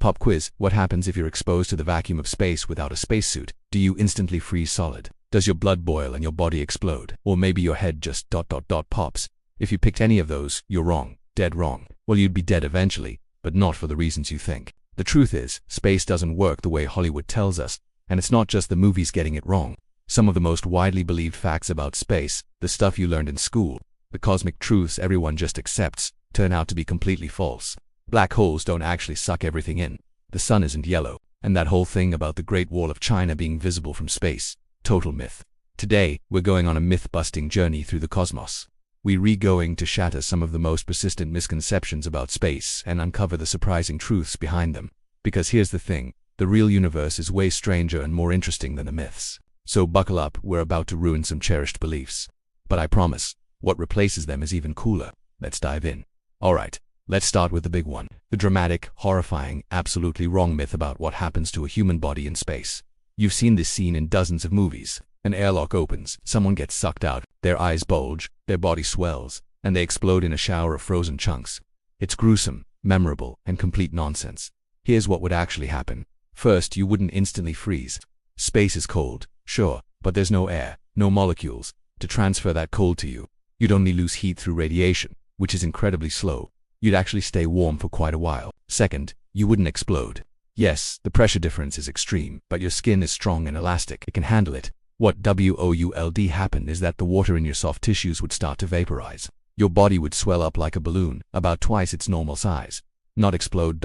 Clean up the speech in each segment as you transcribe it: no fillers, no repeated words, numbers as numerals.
Pop quiz: what happens if you're exposed to the vacuum of space without a spacesuit? Do you instantly freeze solid? Does your blood boil and your body explode? Or maybe your head just pops? If you picked any of those, you're wrong. Dead wrong. Well, you'd be dead eventually, but not for the reasons you think. The truth is, space doesn't work the way Hollywood tells us, and it's not just the movies getting it wrong. Some of the most widely believed facts about space, the stuff you learned in school, the cosmic truths everyone just accepts, turn out to be completely false. Black holes don't actually suck everything in. The sun isn't yellow. And that whole thing about the Great Wall of China being visible from space, total myth. Today, we're going on a myth-busting journey through the cosmos. We're going to shatter some of the most persistent misconceptions about space and uncover the surprising truths behind them. Because here's the thing, the real universe is way stranger and more interesting than the myths. So buckle up, we're about to ruin some cherished beliefs. But I promise, what replaces them is even cooler. Let's dive in. Alright, let's start with the big one. The dramatic, horrifying, absolutely wrong myth about what happens to a human body in space. You've seen this scene in dozens of movies. An airlock opens, someone gets sucked out, their eyes bulge, their body swells, and they explode in a shower of frozen chunks. It's gruesome, memorable, and complete nonsense. Here's what would actually happen. First, you wouldn't instantly freeze. Space is cold, sure, but there's no air, no molecules, to transfer that cold to you. You'd only lose heat through radiation, which is incredibly slow. You'd actually stay warm for quite a while. Second, you wouldn't explode. Yes, the pressure difference is extreme, but your skin is strong and elastic. It can handle it. What would happen is that the water in your soft tissues would start to vaporize. Your body would swell up like a balloon, about twice its normal size. Not explode,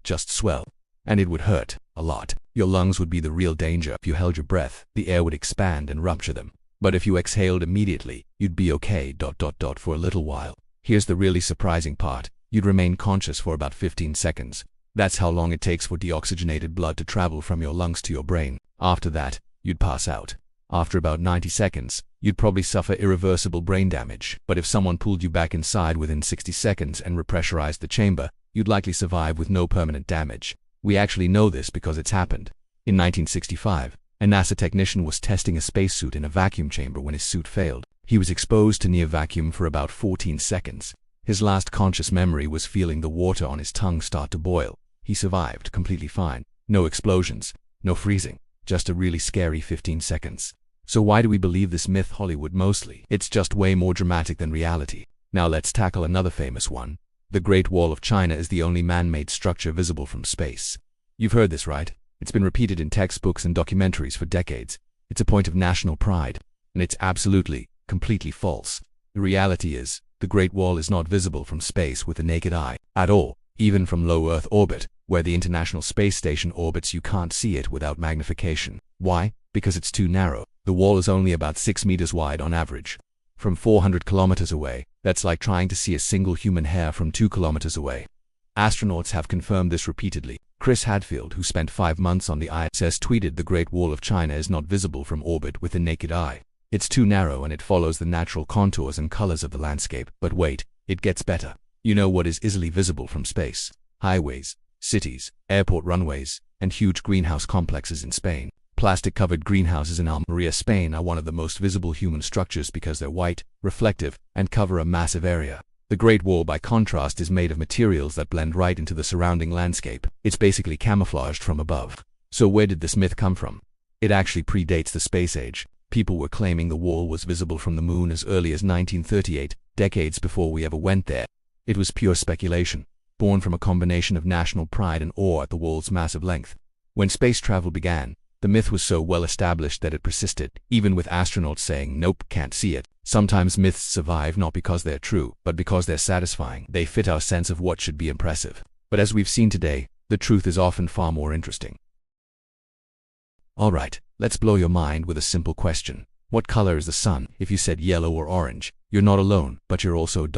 just swell. And it would hurt, a lot. Your lungs would be the real danger. If you held your breath, the air would expand and rupture them. But if you exhaled immediately, you'd be okay, for a little while. Here's the really surprising part. You'd remain conscious for about 15 seconds. That's how long it takes for deoxygenated blood to travel from your lungs to your brain. After that, you'd pass out. After about 90 seconds, you'd probably suffer irreversible brain damage. But if someone pulled you back inside within 60 seconds and repressurized the chamber, you'd likely survive with no permanent damage. We actually know this because it's happened. In 1965, a NASA technician was testing a spacesuit in a vacuum chamber when his suit failed. He was exposed to near vacuum for about 14 seconds. His last conscious memory was feeling the water on his tongue start to boil. He survived completely fine. No explosions, no freezing, just a really scary 15 seconds. So why do we believe this myth? Hollywood mostly. It's just way more dramatic than reality. Now let's tackle another famous one. The Great Wall of China is the only man-made structure visible from space. You've heard this, right? It's been repeated in textbooks and documentaries for decades. It's a point of national pride. And it's absolutely, completely false. The reality is, the Great Wall is not visible from space with the naked eye, at all. Even from low Earth orbit, where the International Space Station orbits, you can't see it without magnification. Why? Because it's too narrow. The wall is only about 6 meters wide on average. From 400 kilometers away, that's like trying to see a single human hair from 2 kilometers away. Astronauts have confirmed this repeatedly. Chris Hadfield, who spent 5 months on the ISS, tweeted the Great Wall of China is not visible from orbit with the naked eye. It's too narrow and it follows the natural contours and colors of the landscape. But wait, it gets better. You know what is easily visible from space? Highways, cities, airport runways, and huge greenhouse complexes in Spain. Plastic-covered greenhouses in Almeria, Spain are one of the most visible human structures because they're white, reflective, and cover a massive area. The Great Wall, by contrast, is made of materials that blend right into the surrounding landscape. It's basically camouflaged from above. So where did this myth come from? It actually predates the space age. People were claiming the wall was visible from the moon as early as 1938, decades before we ever went there. It was pure speculation, born from a combination of national pride and awe at the wall's massive length. When space travel began, the myth was so well established that it persisted, even with astronauts saying, "Nope, can't see it." Sometimes myths survive not because they're true, but because they're satisfying. They fit our sense of what should be impressive. But as we've seen today, the truth is often far more interesting. Alright, let's blow your mind with a simple question. What color is the sun? If you said yellow or orange, you're not alone, but you're also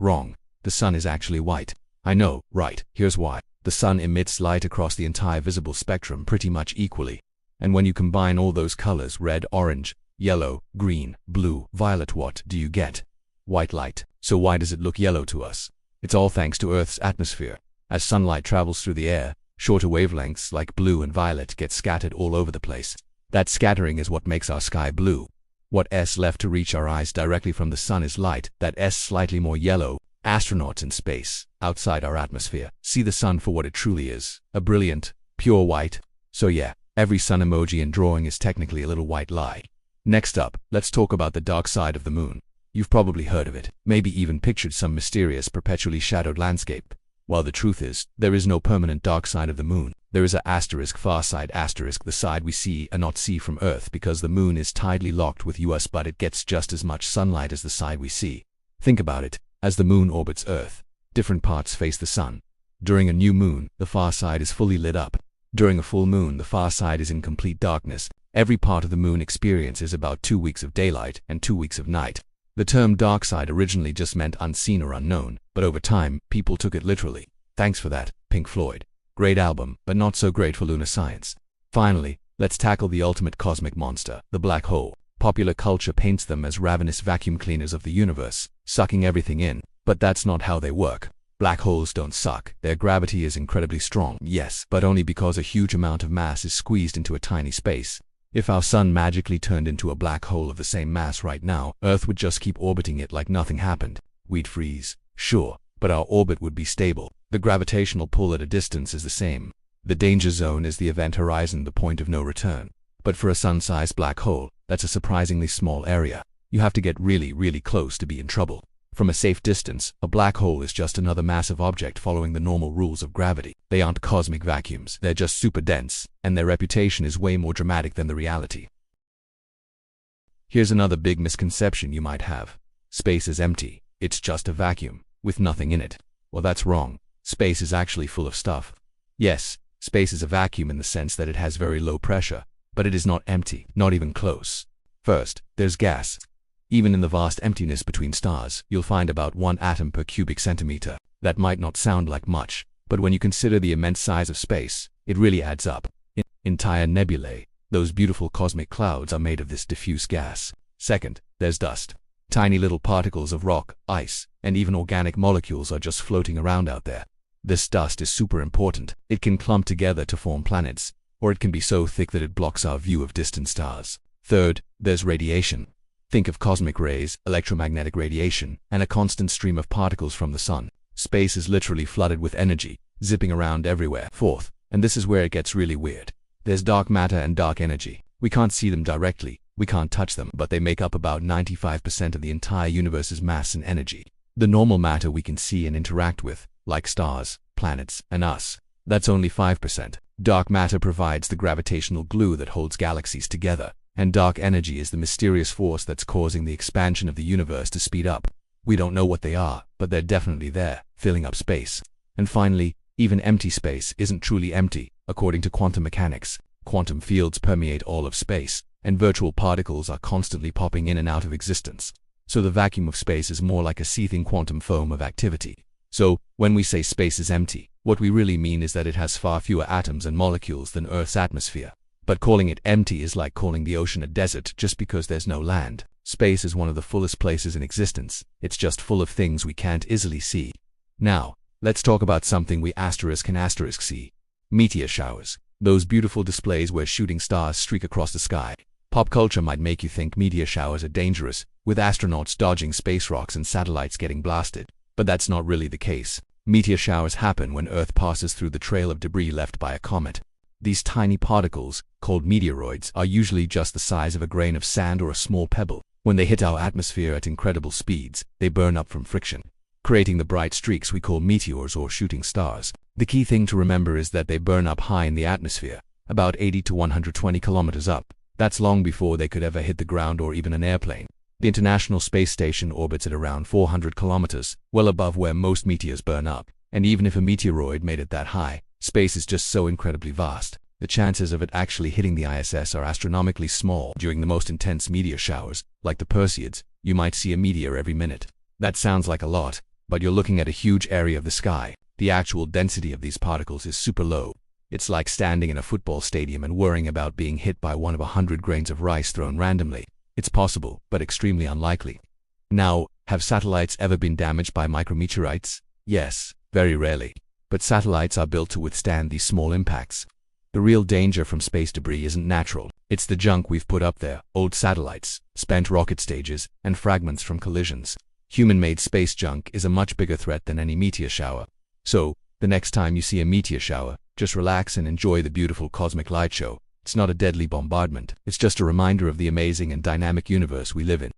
wrong. The sun is actually white. I know, right? Here's why. The sun emits light across the entire visible spectrum pretty much equally. And when you combine all those colors, red, orange, yellow, green, blue, violet, what do you get? White light. So why does it look yellow to us? It's all thanks to Earth's atmosphere. As sunlight travels through the air, shorter wavelengths like blue and violet get scattered all over the place. That scattering is what makes our sky blue. What's left to reach our eyes directly from the sun is light, that is slightly more yellow. Astronauts in space, outside our atmosphere, see the sun for what it truly is, a brilliant, pure white. So yeah, every sun emoji and drawing is technically a little white lie. Next up, let's talk about the dark side of the moon. You've probably heard of it, maybe even pictured some mysterious, perpetually shadowed landscape. While the truth is, there is no permanent dark side of the moon. There is a asterisk far side asterisk, the side we see and not see from Earth, because the moon is tidally locked with us, but it gets just as much sunlight as the side we see. Think about it, as the moon orbits Earth, different parts face the sun. During a new moon, the far side is fully lit up. During a full moon, the far side is in complete darkness. Every part of the moon experiences about 2 weeks of daylight and 2 weeks of night. The term dark side originally just meant unseen or unknown, but over time, people took it literally. Thanks for that, Pink Floyd. Great album, but not so great for lunar science. Finally, let's tackle the ultimate cosmic monster, the black hole. Popular culture paints them as ravenous vacuum cleaners of the universe, sucking everything in, but that's not how they work. Black holes don't suck. Their gravity is incredibly strong, yes, but only because a huge amount of mass is squeezed into a tiny space. If our sun magically turned into a black hole of the same mass right now, Earth would just keep orbiting it like nothing happened. We'd freeze, sure, but our orbit would be stable. The gravitational pull at a distance is the same. The danger zone is the event horizon, the point of no return. But for a sun-sized black hole, that's a surprisingly small area. You have to get really, really close to be in trouble. From a safe distance, a black hole is just another massive object following the normal rules of gravity. They aren't cosmic vacuums, they're just super dense, and their reputation is way more dramatic than the reality. Here's another big misconception you might have. Space is empty. It's just a vacuum, with nothing in it. Well, that's wrong. Space is actually full of stuff. Yes, space is a vacuum in the sense that it has very low pressure, but it is not empty, not even close. First, there's gas. Even in the vast emptiness between stars, you'll find about 1 atom per cubic centimeter. That might not sound like much, but when you consider the immense size of space, it really adds up. Entire nebulae, those beautiful cosmic clouds, are made of this diffuse gas. Second, there's dust. Tiny little particles of rock, ice, and even organic molecules are just floating around out there. This dust is super important. It can clump together to form planets, or it can be so thick that it blocks our view of distant stars. Third, there's radiation. Think of cosmic rays, electromagnetic radiation, and a constant stream of particles from the sun. Space is literally flooded with energy, zipping around everywhere. Fourth, and this is where it gets really weird, there's dark matter and dark energy. We can't see them directly, we can't touch them, but they make up about 95% of the entire universe's mass and energy. The normal matter we can see and interact with, like stars, planets, and us, that's only 5%. Dark matter provides the gravitational glue that holds galaxies together, and dark energy is the mysterious force that's causing the expansion of the universe to speed up. We don't know what they are, but they're definitely there, filling up space. And finally, even empty space isn't truly empty. According to quantum mechanics, quantum fields permeate all of space, and virtual particles are constantly popping in and out of existence. So the vacuum of space is more like a seething quantum foam of activity. So, when we say space is empty, what we really mean is that it has far fewer atoms and molecules than Earth's atmosphere. But calling it empty is like calling the ocean a desert just because there's no land. Space is one of the fullest places in existence. It's just full of things we can't easily see. Now, let's talk about something we can see. Meteor showers. Those beautiful displays where shooting stars streak across the sky. Pop culture might make you think meteor showers are dangerous, with astronauts dodging space rocks and satellites getting blasted. But that's not really the case. Meteor showers happen when Earth passes through the trail of debris left by a comet. These tiny particles, called meteoroids, are usually just the size of a grain of sand or a small pebble. When they hit our atmosphere at incredible speeds, they burn up from friction, creating the bright streaks we call meteors or shooting stars. The key thing to remember is that they burn up high in the atmosphere, about 80 to 120 kilometers up. That's long before they could ever hit the ground or even an airplane. The International Space Station orbits at around 400 kilometers, well above where most meteors burn up. And even if a meteoroid made it that high, space is just so incredibly vast. The chances of it actually hitting the ISS are astronomically small. During the most intense meteor showers, like the Perseids, you might see a meteor every minute. That sounds like a lot, but you're looking at a huge area of the sky. The actual density of these particles is super low. It's like standing in a football stadium and worrying about being hit by one of 100 grains of rice thrown randomly. It's possible, but extremely unlikely. Now, have satellites ever been damaged by micrometeorites? Yes, very rarely. But satellites are built to withstand these small impacts. The real danger from space debris isn't natural. It's the junk we've put up there, old satellites, spent rocket stages, and fragments from collisions. Human-made space junk is a much bigger threat than any meteor shower. So, the next time you see a meteor shower, just relax and enjoy the beautiful cosmic light show. It's not a deadly bombardment, it's just a reminder of the amazing and dynamic universe we live in.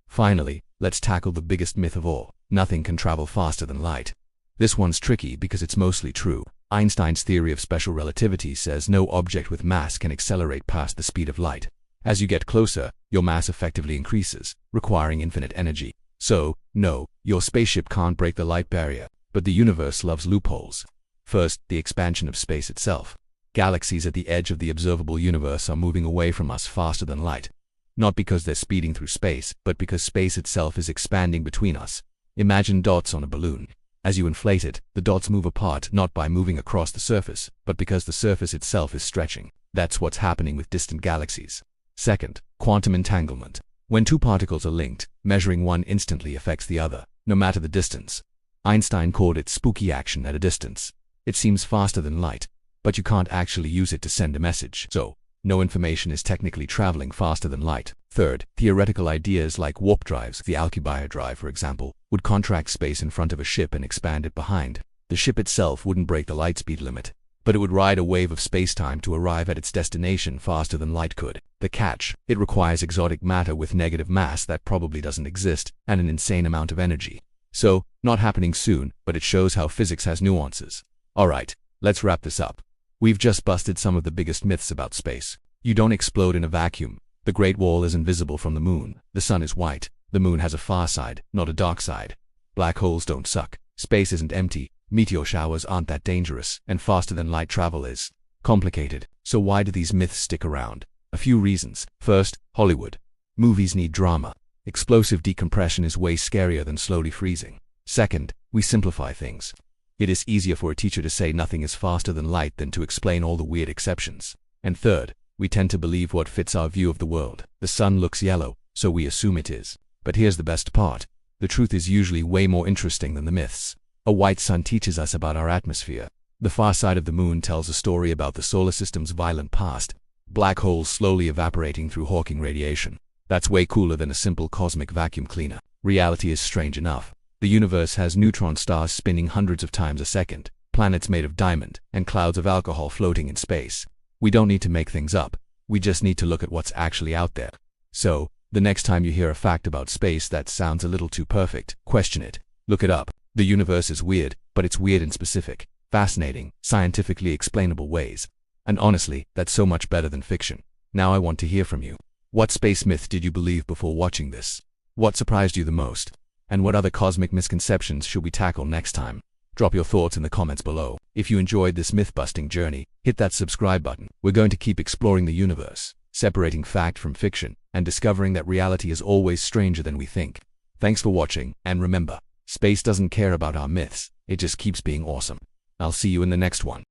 Finally, let's tackle the biggest myth of all. Nothing can travel faster than light. This one's tricky because it's mostly true. Einstein's theory of special relativity says no object with mass can accelerate past the speed of light. As you get closer, your mass effectively increases, requiring infinite energy. So, no, your spaceship can't break the light barrier, but the universe loves loopholes. First, the expansion of space itself. Galaxies at the edge of the observable universe are moving away from us faster than light. Not because they're speeding through space, but because space itself is expanding between us. Imagine dots on a balloon. As you inflate it, the dots move apart not by moving across the surface, but because the surface itself is stretching. That's what's happening with distant galaxies. Second, quantum entanglement. When two particles are linked, measuring one instantly affects the other, no matter the distance. Einstein called it spooky action at a distance. It seems faster than light, but you can't actually use it to send a message. So, no information is technically traveling faster than light. Third, theoretical ideas like warp drives, the Alcubierre drive for example, would contract space in front of a ship and expand it behind. The ship itself wouldn't break the light speed limit, but it would ride a wave of space-time to arrive at its destination faster than light could. The catch: it requires exotic matter with negative mass that probably doesn't exist, and an insane amount of energy. So, not happening soon, but it shows how physics has nuances. Alright, let's wrap this up. We've just busted some of the biggest myths about space. You don't explode in a vacuum. The Great Wall is invisible from the moon. The sun is white. The moon has a far side, not a dark side. Black holes don't suck. Space isn't empty. Meteor showers aren't that dangerous, and faster than light travel is complicated. So why do these myths stick around? A few reasons. First, Hollywood. Movies need drama. Explosive decompression is way scarier than slowly freezing. Second, we simplify things. It is easier for a teacher to say nothing is faster than light than to explain all the weird exceptions. And third, we tend to believe what fits our view of the world. The sun looks yellow, so we assume it is. But here's the best part. The truth is usually way more interesting than the myths. A white sun teaches us about our atmosphere. The far side of the moon tells a story about the solar system's violent past. Black holes slowly evaporating through Hawking radiation. That's way cooler than a simple cosmic vacuum cleaner. Reality is strange enough. The universe has neutron stars spinning hundreds of times a second, planets made of diamond, and clouds of alcohol floating in space. We don't need to make things up. We just need to look at what's actually out there. So, the next time you hear a fact about space that sounds a little too perfect, question it. Look it up. The universe is weird, but it's weird in specific, fascinating, scientifically explainable ways. And honestly, that's so much better than fiction. Now I want to hear from you. What space myth did you believe before watching this? What surprised you the most? And what other cosmic misconceptions should we tackle next time? Drop your thoughts in the comments below. If you enjoyed this myth-busting journey, hit that subscribe button. We're going to keep exploring the universe, separating fact from fiction, and discovering that reality is always stranger than we think. Thanks for watching, and remember, space doesn't care about our myths, it just keeps being awesome. I'll see you in the next one.